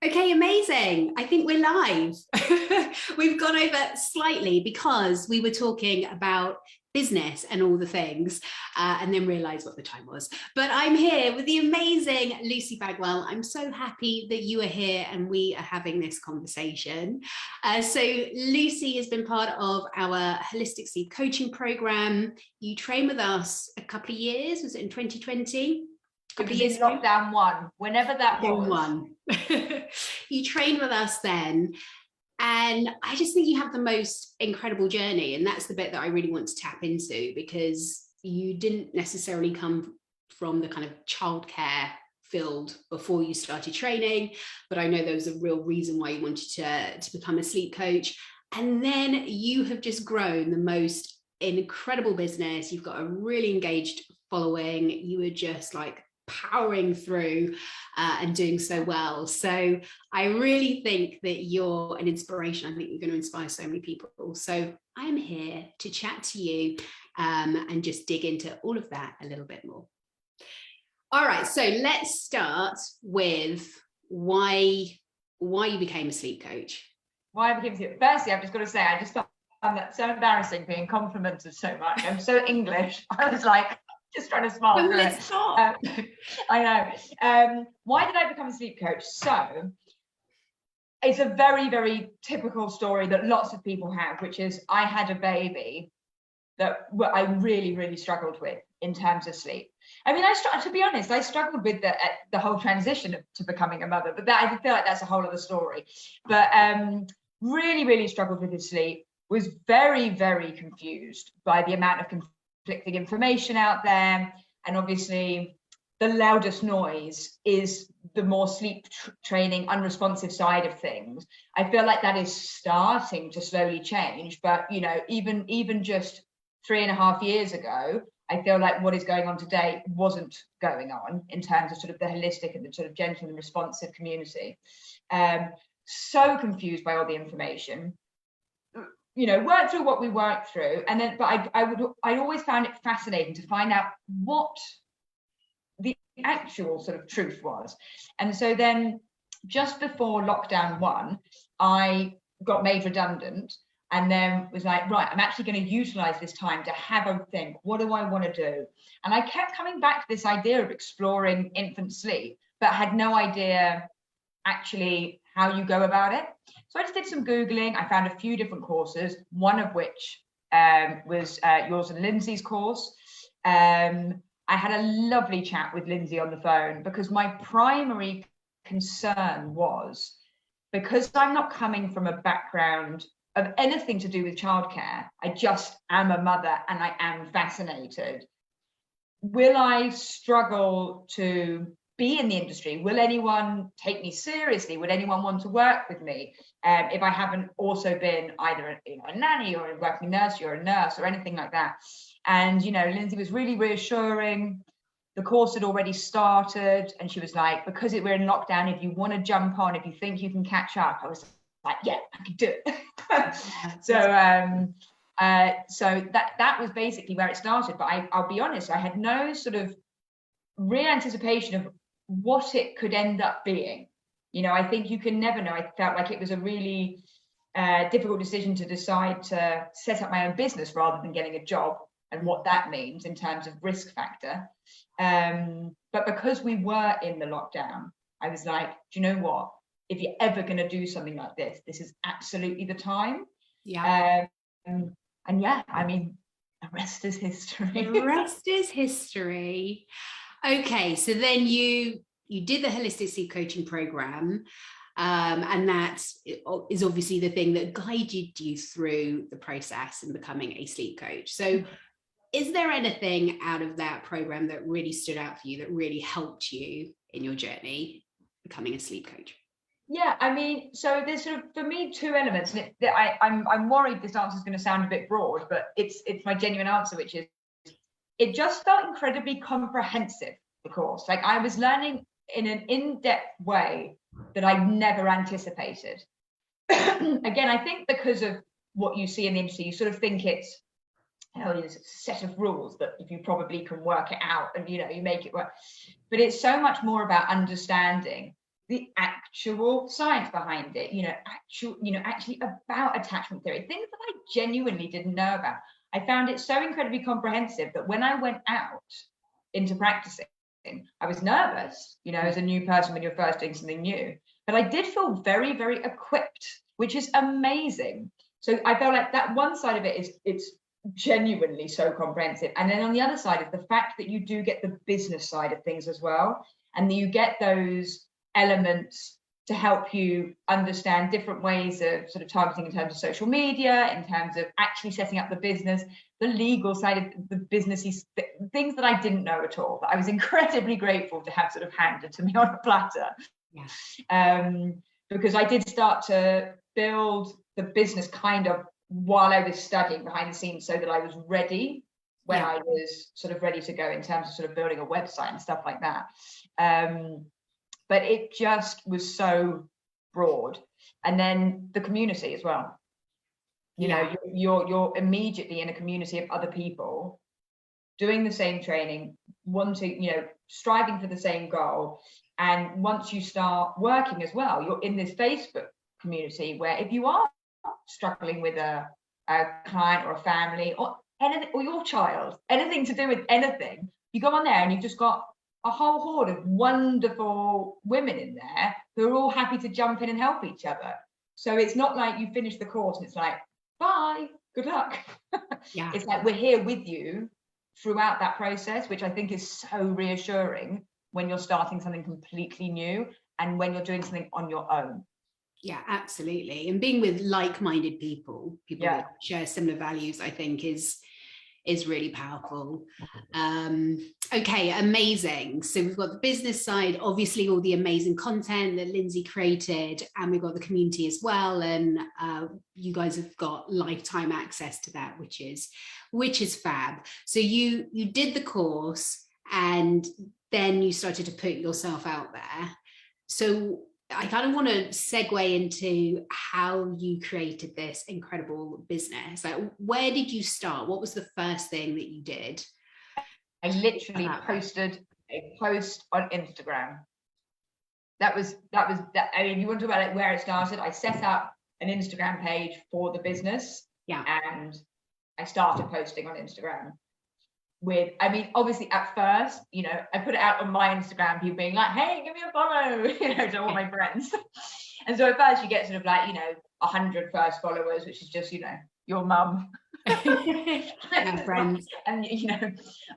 Okay, amazing. I think we're live. We've gone over slightly because we were talking about business and all the things, and then realized what the time was. But I'm here with the amazing Lucy Bagwell. I'm so happy that you are here and we are having this conversation. So Lucy has been part of our Holistic Sleep Coaching Program. You trained with us a couple of years, was it in 2020? It was in lockdown one, whenever that was. One. You trained with us then, and I just think you have the most incredible journey, and that's the bit that I really want to tap into, because you didn't necessarily come from the kind of childcare field before you started training, but I know there was a real reason why you wanted to become a sleep coach, and then you have just grown the most incredible business. You've got a really engaged following. You were just like powering through and doing so well. So I really think that you're an inspiration. I think you're going to inspire so many people. So I'm here to chat to you and just dig into all of that a little bit more. All right, so let's start with why you became a sleep coach. Why I became a sleep. Firstly, I've just got to say, I just found that so embarrassing being complimented so much. I'm so English. I was like, just trying to smile through it. I know. Why did I become a sleep coach? So it's a very, very typical story that lots of people have, which is I had a baby that I really, really struggled with in terms of sleep. I mean, to be honest, I struggled with the whole transition to becoming a mother, but I feel like that's a whole other story. But really, really struggled with his sleep, was very, very confused by the amount of conflicting information out there, and obviously the loudest noise is the more sleep training unresponsive side of things. I feel like that is starting to slowly change, but you know, even just 3.5 years ago, I feel like what is going on today wasn't going on in terms of sort of the holistic and the sort of gentle and responsive community. So confused by all the information, you know, worked through what we worked through, and then, but I always found it fascinating to find out what the actual sort of truth was. And so then just before lockdown one, I got made redundant, and then was like, right, I'm actually going to utilize this time to have a think, what do I want to do? And I kept coming back to this idea of exploring infant sleep, but had no idea actually how you go about it. So I just did some Googling. I found a few different courses, one of which was yours and Lindsay's course. I had a lovely chat with Lindsay on the phone, because my primary concern was, because I'm not coming from a background of anything to do with childcare, I just am a mother and I am fascinated. Will I struggle to be in the industry? Will anyone take me seriously? Would anyone want to work with me if I haven't also been either a nanny or a working nursery or a nurse or anything like that? And you know, Lindsay was really reassuring. The course had already started, and she was like, because we're in lockdown, if you want to jump on, if you think you can catch up. I was like, yeah, I could do it. So that was basically where it started. But I'll be honest, I had no sort of real anticipation of what it could end up being. You know, I think you can never know. I felt like it was a really difficult decision to decide to set up my own business rather than getting a job, and what that means in terms of risk factor. But because we were in the lockdown, I was like, do you know what? If you're ever going to do something like this, this is absolutely the time. Yeah. And yeah, I mean, the rest is history. The rest is history. Okay, so then you did the Holistic Sleep Coaching Program, and that is obviously the thing that guided you through the process in becoming a sleep coach. So is there anything out of that program that really stood out for you, that really helped you in your journey becoming a sleep coach? Yeah, I mean, so there's sort of, for me, two elements, and I'm worried this answer is going to sound a bit broad, but it's my genuine answer, which is, it just felt incredibly comprehensive, the course. Like, I was learning in an in-depth way that I never anticipated. Again, I think because of what you see in the industry, you sort of think it's, there's a set of rules that if you probably can work it out and, you know, you make it work. But it's so much more about understanding the actual science behind it, actually about attachment theory, things that I genuinely didn't know about. I found it so incredibly comprehensive that when I went out into practicing, I was nervous, as a new person when you're first doing something new, but I did feel very, very equipped, which is amazing. So I felt like that one side of it is it's genuinely so comprehensive. And then on the other side is the fact that you do get the business side of things as well. And you get those elements to help you understand different ways of sort of targeting in terms of social media, in terms of actually setting up the business, the legal side of the businessy things that I didn't know at all, that I was incredibly grateful to have sort of handed to me on a platter. Yeah. Because I did start to build the business kind of while I was studying behind the scenes, so that I was ready when I was sort of ready to go in terms of sort of building a website and stuff like that. But it just was so broad. And then the community as well. You're immediately in a community of other people doing the same training, wanting, striving for the same goal. And once you start working as well, you're in this Facebook community where if you are struggling with a client or a family or anything, or your child, anything to do with anything, you go on there and you've just got a whole horde of wonderful women in there who are all happy to jump in and help each other. So it's not like you finish the course and it's like, bye, good luck. Yeah. It's like we're here with you throughout that process, which I think is so reassuring when you're starting something completely new and when you're doing something on your own. Yeah, absolutely. And being with like-minded people that share similar values, I think is really powerful. Okay, amazing. So we've got the business side, obviously all the amazing content that Lindsay created, and we've got the community as well. And you guys have got lifetime access to that, which is fab. So you did the course and then you started to put yourself out there. So I kind of want to segue into how you created this incredible business. Like, where did you start? What was the first thing that you did? I literally posted a post on Instagram. That was that. I mean, you want to talk about where it started? I set up an Instagram page for the business, and I started posting on Instagram. Obviously at first, I put it out on my Instagram, people being like, hey, give me a follow, to all my friends. And so at first you get sort of like, 100 first followers, which is just, your mum and friends. And,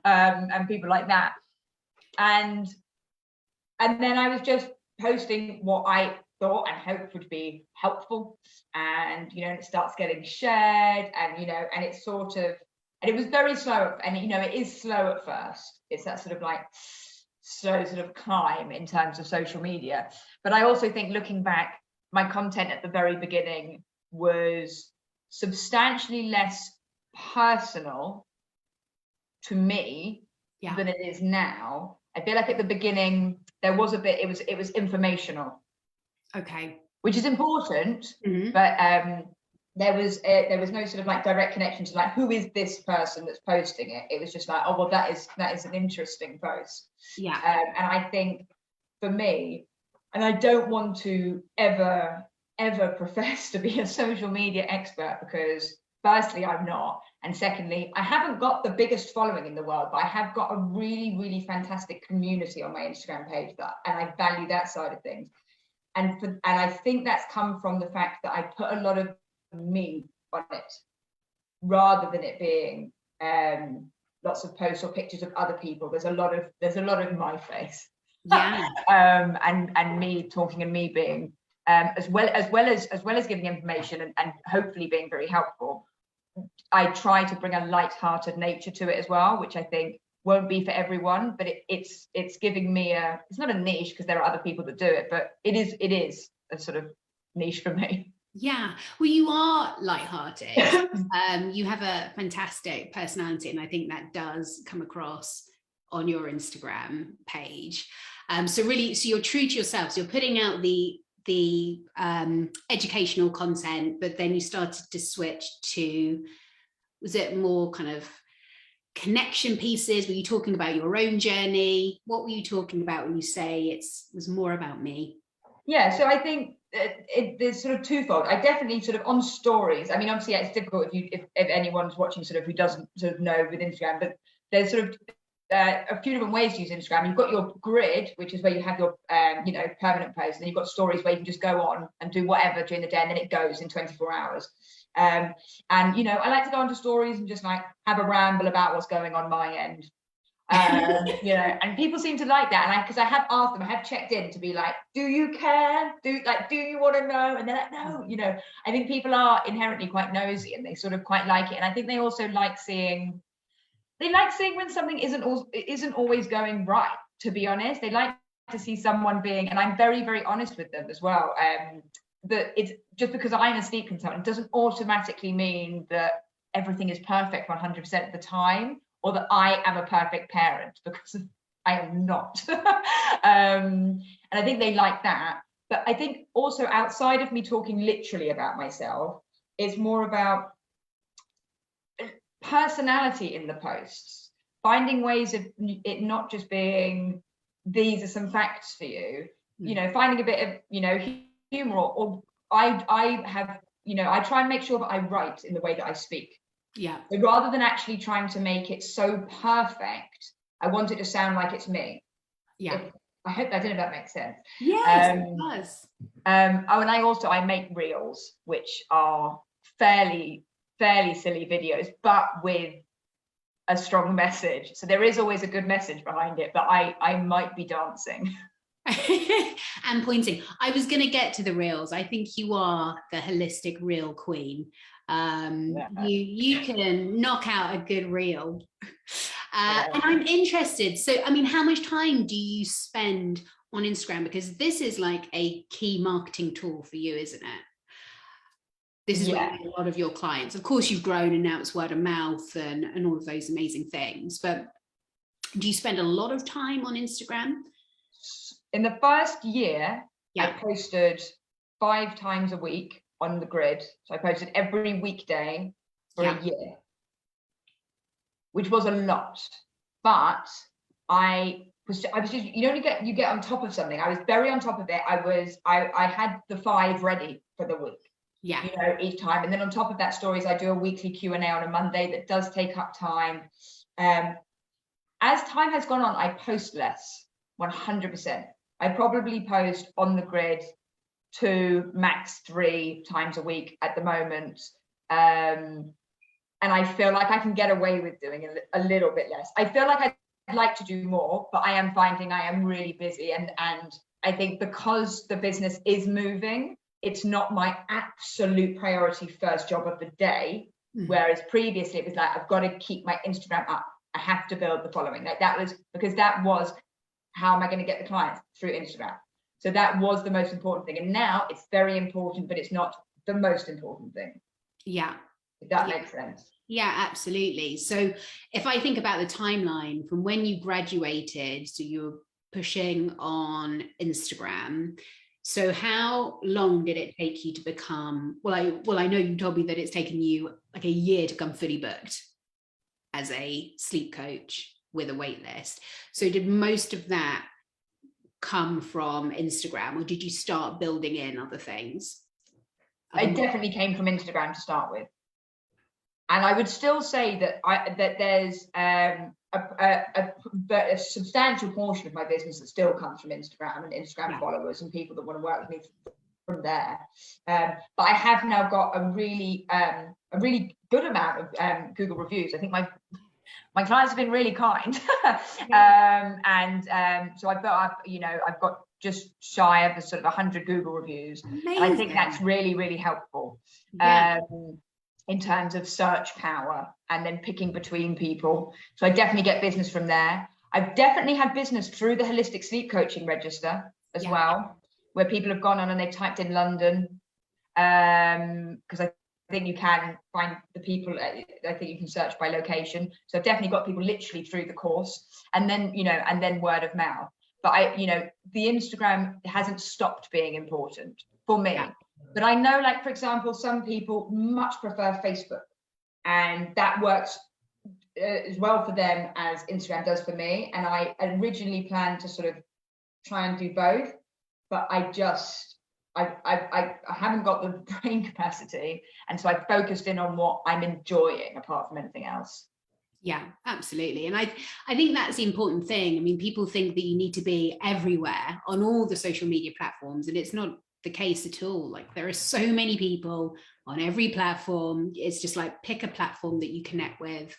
and people like that. And then I was just posting what I thought and hoped would be helpful. And, it starts getting shared and, and it's sort of, and it was very slow, and it is slow at first. It's that sort of like slow sort of climb in terms of social media. But I also think, looking back, my content at the very beginning was substantially less personal to me than it is now. I feel like at the beginning there was a bit. It was informational. Okay. Which is important, but there was no sort of like direct connection to like, who is this person that's posting it? It was just like, oh, well, that is an interesting post. Yeah. And I think for me, and I don't want to ever profess to be a social media expert, because firstly, I'm not. And secondly, I haven't got the biggest following in the world, but I have got a really, really fantastic community on my Instagram page and I value that side of things. And I think that's come from the fact that I put a lot of me on it, rather than it being lots of posts or pictures of other people. There's a lot of my face, and me talking and me being as well as giving information and hopefully being very helpful. I try to bring a light-hearted nature to it as well, which I think won't be for everyone, but it's giving me it's not a niche, because there are other people that do it, but it is a sort of niche for me. Yeah, well, you are lighthearted. You have a fantastic personality, and I think that does come across on your Instagram page. So you're true to yourself. So you're putting out the educational content, but then you started to switch to, was it more kind of connection pieces? Were you talking about your own journey? What were you talking about when you say it was more about me? Yeah, so I think there's sort of twofold. I definitely sort of on stories. I mean, obviously, it's difficult if anyone's watching sort of who doesn't sort of know with Instagram, but there's sort of a few different ways to use Instagram. You've got your grid, which is where you have your permanent posts, and then you've got stories where you can just go on and do whatever during the day, and then it goes in 24 hours. And I like to go onto stories and just like have a ramble about what's going on my end. And people seem to like that, and because I have asked them, I have checked in to be like, do you care, do you want to know? And they're like, no. I think people are inherently quite nosy, and they sort of quite like it, and I think they also like seeing when something isn't always going right. To be honest, they like to see someone being, and I'm very, very honest with them as well, that it's just because I'm a sleep consultant doesn't automatically mean that everything is perfect 100% of the time, or that I am a perfect parent, because I am not. And I think they like that. But I think also outside of me talking literally about myself, it's more about personality in the posts, finding ways of it not just being, these are some facts for you, finding a bit of, humor, or I have, I try and make sure that I write in the way that I speak. Yeah. So rather than actually trying to make it so perfect, I want it to sound like it's me. Yeah. I don't know if that makes sense. Yes, it does. And I make reels, which are fairly silly videos, but with a strong message. So there is always a good message behind it, but I might be dancing. And pointing. I was going to get to the reels. I think you are the holistic reel queen. You can knock out a good reel. And I'm interested. So, I mean, how much time do you spend on Instagram? Because this is like a key marketing tool for you, isn't it? This is where you get a lot of your clients. Of course, you've grown and now it's word of mouth and all of those amazing things. But do you spend a lot of time on Instagram? In the first year, I posted 5 times a week on the grid. So I posted every weekday for a year, which was a lot. But I was just, you get on top of something. I was very on top of it. I had the 5 ready for the week. Yeah. Each time. And then on top of that, stories, I do a weekly Q&A on a Monday that does take up time. As time has gone on, I post less, 100%. I probably post on the grid 2, max 3 times a week at the moment. And I feel like I can get away with doing a little bit less. I feel like I'd like to do more, but I am finding I am really busy. And I think because the business is moving, it's not my absolute priority first job of the day. Mm-hmm. Whereas previously it was like, I've got to keep my Instagram up. I have to build the following. Like that was how am I going to get the clients? Through Instagram. So that was the most important thing. And now it's very important, but it's not the most important thing. Yeah. If that makes sense. Yeah, absolutely. So if I think about the timeline from when you graduated, so you were pushing on Instagram. So how long did it take you to become, I know you told me that it's taken you like a year to become fully booked as a sleep coach with a wait list. So did most of that come from Instagram, or did you start building in other things? It definitely came from Instagram to start with. And I would still say that there's a substantial portion of my business that still comes from Instagram and Instagram followers and people that want to work with me from there. But I have now got a really good amount of Google reviews. I think my clients have been really kind. So I've got just shy of sort of 100 Google reviews. Amazing. And I think that's really, really helpful. Yeah. In terms of search power and then picking between people. So I definitely get business from there. I've definitely had business through the Holistic Sleep Coaching Register as well, where people have gone on and they've typed in London. Because I think you can find the people, I think you can search by location. So I've definitely got people literally through the course, and then, and then word of mouth. But the Instagram hasn't stopped being important for me. Yeah. But I know, like, for example, some people much prefer Facebook, and that works as well for them as Instagram does for me. And I originally planned to sort of try and do both. but I haven't got the brain capacity, and so I focused in on what I'm enjoying apart from anything else. Yeah, absolutely. And I think that's the important thing. I mean, people think that you need to be everywhere on all the social media platforms, and it's not the case at all. Like, there are so many people on every platform. It's just like, pick a platform that you connect with,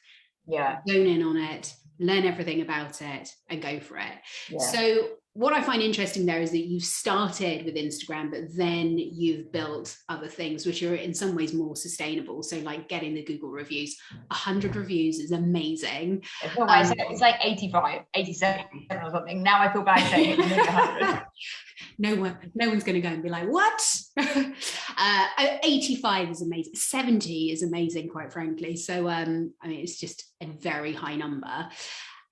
zone in on it, learn everything about it, and go for it. So what I find interesting there is that you've started with Instagram, but then you've built other things which are in some ways more sustainable. So like getting the Google reviews, 100 reviews is amazing. It's like 85, 87 or something. Now I feel bad saying it's nearly 100. No one's going to go and be like, what? 85 is amazing. 70 is amazing, quite frankly. So I mean, it's just a very high number.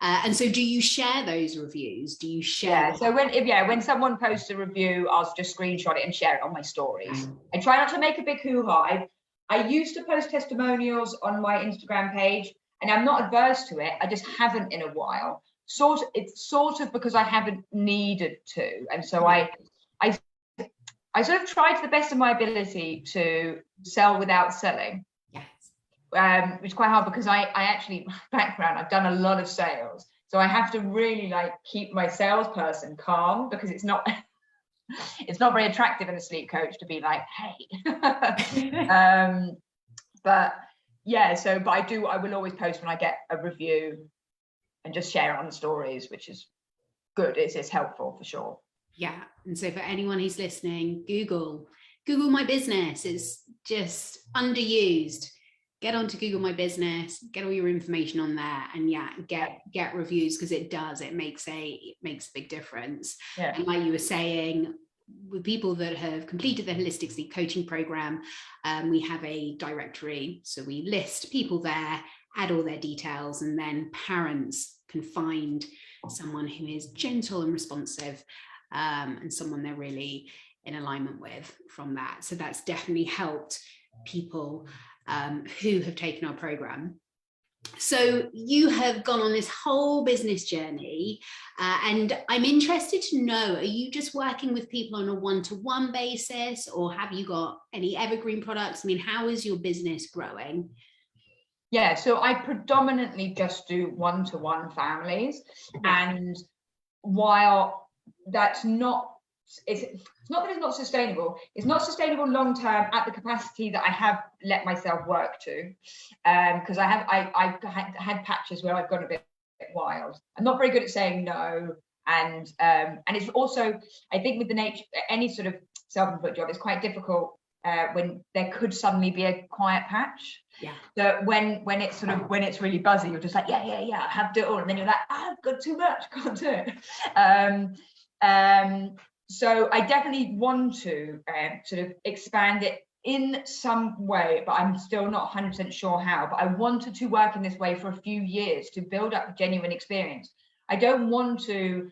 And so do you share those reviews? Do you share? So when someone posts a review, I'll just screenshot it and share it on my stories. I try not to make a big hoo-ha. I used to post testimonials on my Instagram page, and I'm not adverse to it. I just haven't in a while. It's sort of because I haven't needed to. And so I sort of try to the best of my ability to sell without selling. Which is quite hard because I actually, background, I've done a lot of sales, so I have to really like keep my salesperson calm, because it's not very attractive in a sleep coach to be like, hey. But I will always post when I get a review and just share it on the stories, which is good. It's helpful for sure. Yeah. And so for anyone who's listening, Google My Business is just underused. Get onto Google My Business, get all your information on there, and get reviews, because it makes a big difference. And like you were saying, with people that have completed the Holistic Sleep Coaching Program, we have a directory. So we list people there, add all their details, and then parents can find someone who is gentle and responsive, and someone they're really in alignment with from that. So that's definitely helped people who have taken our program. So you have gone on this whole business journey, and I'm interested to know, are you just working with people on a one-to-one basis, or have you got any evergreen products? I mean, how is your business growing? Yeah, so I predominantly just do one-to-one families. And while that's not, it's not that it's not sustainable. It's not sustainable long term at the capacity that I have let myself work to, because I've had patches where I've gone a bit wild. I'm not very good at saying no, and it's also, I think, with the nature, any sort of self-employed job, it's quite difficult when there could suddenly be a quiet patch. So when it's really buzzy, you're just like I have to do it all, and then you're like, I've got too much, can't do it. So I definitely want to sort of expand it in some way, but I'm still not 100% sure how. But I wanted to work in this way for a few years to build up a genuine experience. I don't want to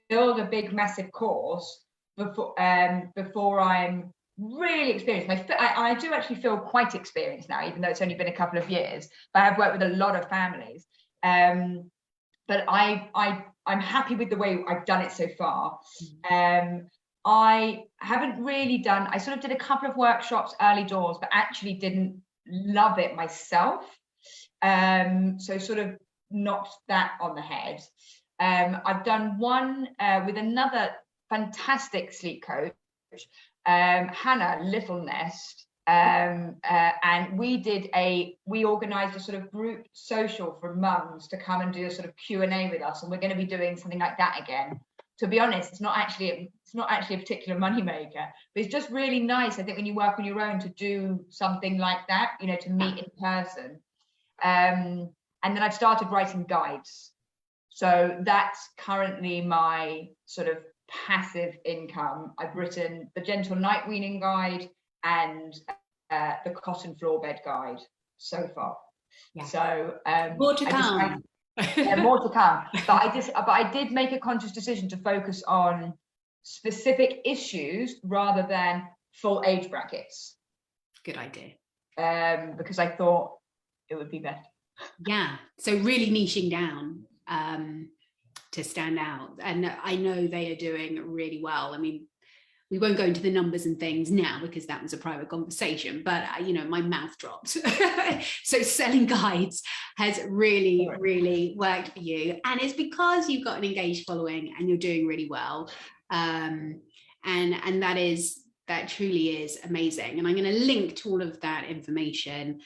build a big, massive course before I'm really experienced. I do actually feel quite experienced now, even though it's only been a couple of years. But I've worked with a lot of families. But I'm happy with the way I've done it so far. I haven't really I sort of did a couple of workshops early doors, but actually didn't love it myself. So sort of knocked that on the head. I've done one with another fantastic sleep coach, Hannah Littlnest. And we organized a sort of group social for mums to come and do a sort of Q&A with us, and we're going to be doing something like that again. To be honest, it's not actually a particular moneymaker, but it's just really nice, I think, when you work on your own, to do something like that, to meet in person. And then I've started writing guides, so that's currently my sort of passive income. I've written the Gentle Night Weaning Guide and the Cotton Floor Bed Guide so far. So more to come. More to come. But I did make a conscious decision to focus on specific issues rather than full age brackets. Good idea. Because I thought it would be better. Yeah. So really niching down to stand out, and I know they are doing really well. I mean, we won't go into the numbers and things now because that was a private conversation, but you know, my mouth dropped. So selling guides has really, really worked for you. And it's because you've got an engaged following and you're doing really well. And that truly is amazing. And I'm going to link to all of that information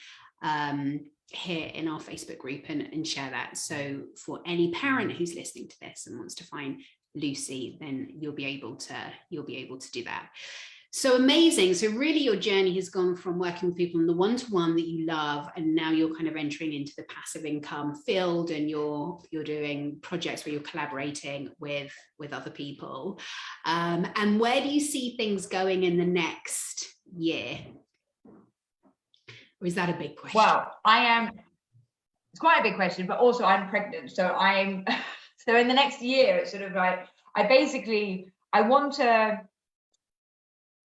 here in our Facebook group and share that. So for any parent who's listening to this and wants to find Lucy, then you'll be able to do that. So amazing. So really your journey has gone from working with people in the one-to-one that you love, and now you're kind of entering into the passive income field, and you're doing projects where you're collaborating with other people. And where do you see things going in the next year? Or is that a big question? Well, it's quite a big question, but also I'm pregnant. So so in the next year, it's sort of like, I want to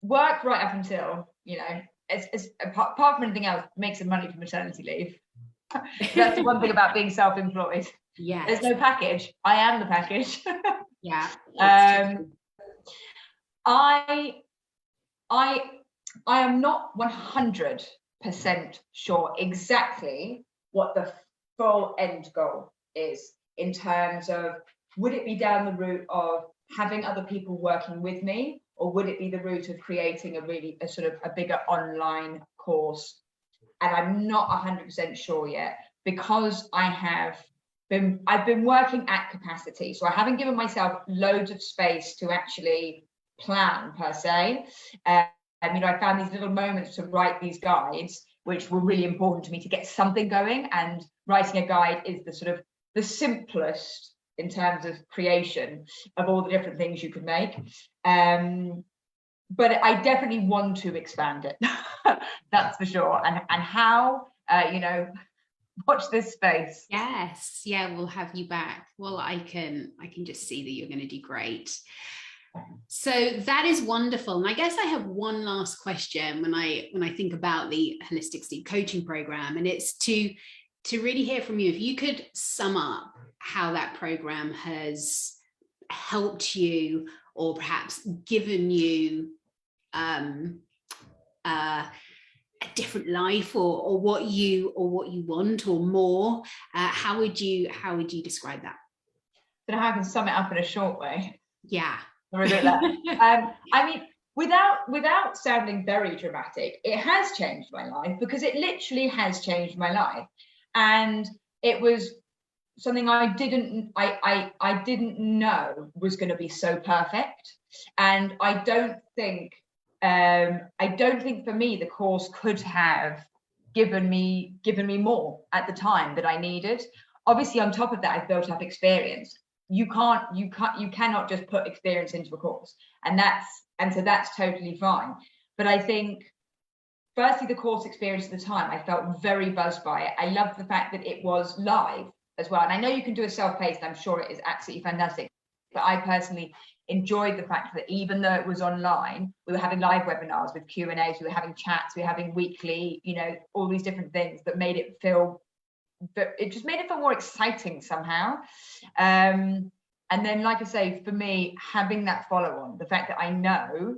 work right up until, you know, it's apart from anything else, make some money for maternity leave. That's the one thing about being self-employed. Yeah. There's no package. I am the package. Yeah. I am not 100% sure exactly what the full end goal is, in terms of, would it be down the route of having other people working with me, or would it be the route of creating a bigger online course? And I'm not 100% sure yet, because I've been working at capacity, so I haven't given myself loads of space to actually plan per se. You know, I found these little moments to write these guides, which were really important to me to get something going. And writing a guide is the simplest in terms of creation of all the different things you could make. But I definitely want to expand it. That's for sure. And how, you know, watch this space. Yes, yeah, we'll have you back. Well, I can just see that you're going to do great. So that is wonderful. And I guess I have one last question when I think about the Holistic Sleep Coaching Program, and it's to really hear from you. If you could sum up how that program has helped you, or perhaps given you a different life, or what you want, or more, how would you describe that? I don't know how I can sum it up in a short way. Yeah. Or is it that? I mean, without sounding very dramatic, it has changed my life, because it literally has changed my life. And it was something I didn't know was going to be so perfect. And I don't think for me the course could have given me more at the time that I needed. Obviously, on top of that, I've built up experience. You cannot just put experience into a course, and so that's totally fine. But I think, firstly, the course experience at the time, I felt very buzzed by it. I loved the fact that it was live as well. And I know you can do a self-paced, I'm sure it is absolutely fantastic. But I personally enjoyed the fact that even though it was online, we were having live webinars with Q&As, we were having chats, we were having weekly, you know, all these different things that made it feel, but it just made it feel more exciting somehow. And then, like I say, for me, having that follow-on, the fact that I know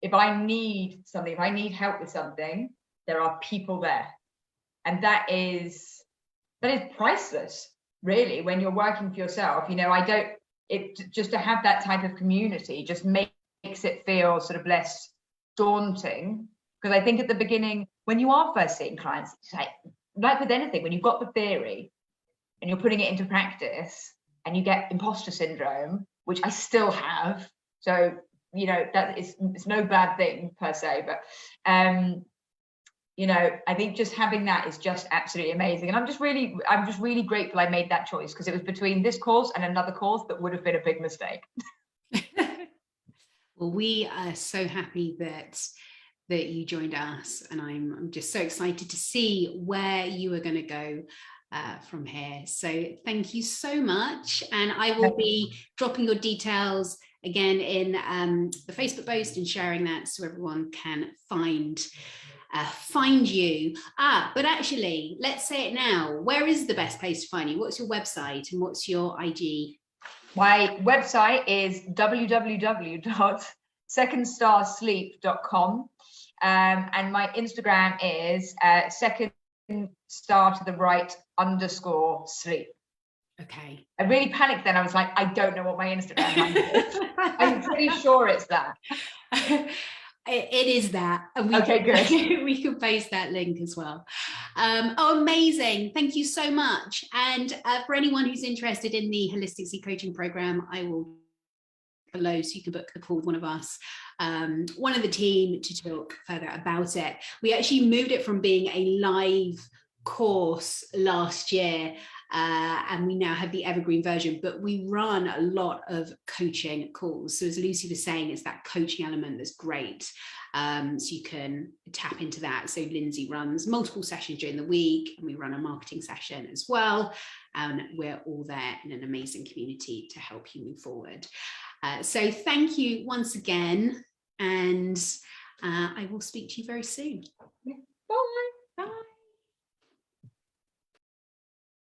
if I need something, if I need help with something, there are people there. And that is priceless, really, when you're working for yourself. You know, just to have that type of community just makes it feel sort of less daunting. Because I think at the beginning, when you are first seeing clients, it's like with anything, when you've got the theory and you're putting it into practice and you get imposter syndrome, which I still have. So, you know, it's no bad thing per se, but you know, I think just having that is just absolutely amazing. And I'm just really grateful I made that choice, because it was between this course and another course that would have been a big mistake. Well, we are so happy that you joined us, and I'm just so excited to see where you are going to go from here. So thank you so much. And I will be dropping your details again in the Facebook post and sharing that so everyone can find you. But actually, let's say it now. Where is the best place to find you? What's your website and what's your IG? My website is secondstarsleep.com. And my Instagram is second star to the right _sleep. Okay. I really panicked then. I was like, I don't know what my Instagram handle is. I'm pretty sure it's that. It is that. And okay, good. We can paste that link as well. Oh, amazing. Thank you so much. And for anyone who's interested in the Holistic Sleep Coaching Program, I will below so you can book a call with one of us, one of the team, to talk further about it. We actually moved it from being a live course last year, and we now have the evergreen version, but we run a lot of coaching calls. So as Lucy was saying, it's that coaching element that's great. So you can tap into that. So Lindsay runs multiple sessions during the week, and we run a marketing session as well. And we're all there in an amazing community to help you move forward. So thank you once again, and I will speak to you very soon. Bye.